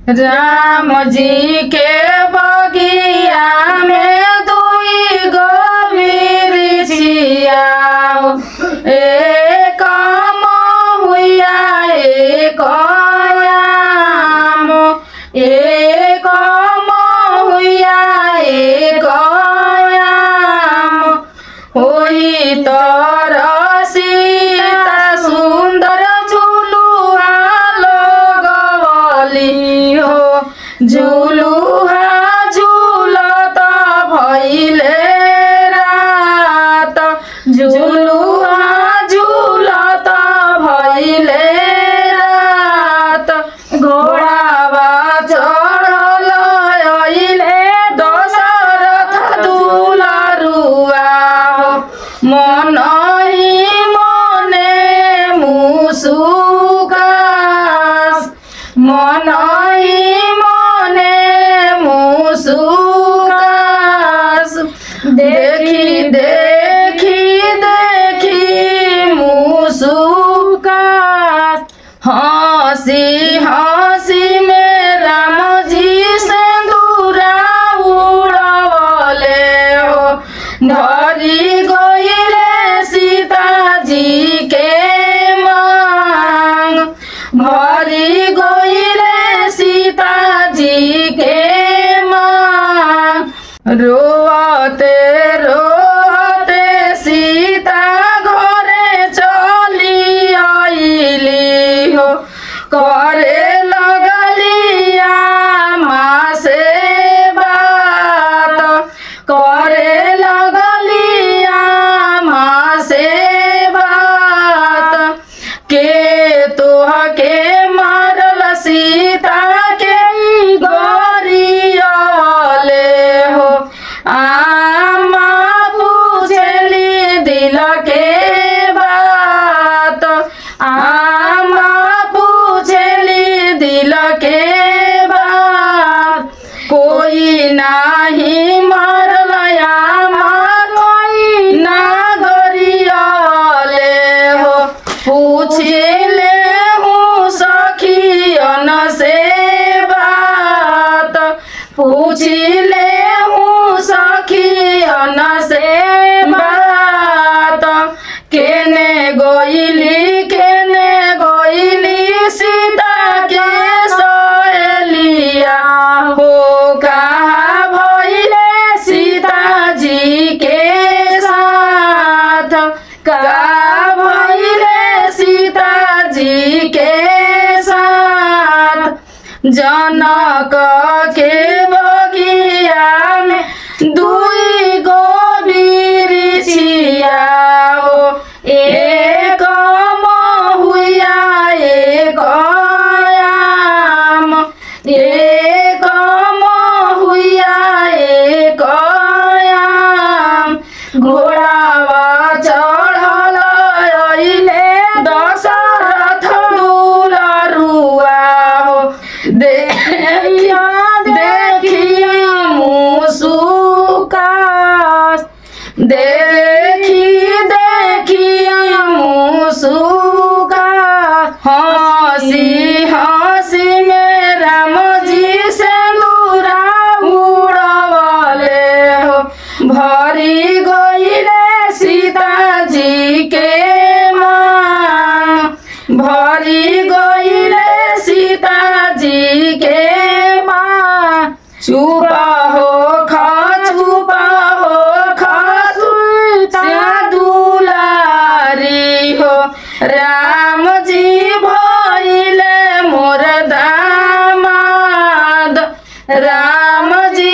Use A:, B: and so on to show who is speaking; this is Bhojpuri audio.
A: राम जी के बगिया में दुई गो बिरछिया एक महुआ एक आम एक महुआ एक आम होई तर सीता सुंदर झुलुआ लगवली हो झुलुआ झूलत भइले रात झुलुआ झूलत भइले रात घोड़ावा चढ़ल अइले दशरथ दुलरुआ मनहि मने मुसुकास मनहि मने मुसुकास देखी देखी देखी मुसुकास हंसी हंसी में राम जी सिंदूरा उड़वले हो धरी गइले सीता जी के मांग भरी गइले सीता जी के मांग रोते रोते सीता घरे चली आइली हो करे लगलिया माँ से बात करे लगलिया माँ से बात के तोहके मारल सीता के गरियले हो आमा पूछली दिल के बात आमा पूछली दिल के बात कोई नाही मारल आमा कोई ना गरियले हो पूछले हूँ सखियन से बात पूछले हूँ सखियन से बात केने गइली सीता के सहेलिया हो कहाँ भइले सीता जी के साथ कहाँ भइले सीता जी के साथ जनक के बगिया में दुई गो बिरछिया हो एक महुआ एक आम एक महुआ एक आम घोड़ावा चढ़ल अइले दशरथ दुलरुआ हो देखिया देखिया मुसुकास देखी देखिया मुसुकास हंसी हंसी में राम जी सिंदूरा उड़वले हो भरी गइले सीता जी के मांग भरी गइले सीता जी के मांग छुपा हो दुलारी हो राम जी भइले मोर दामाद राम जी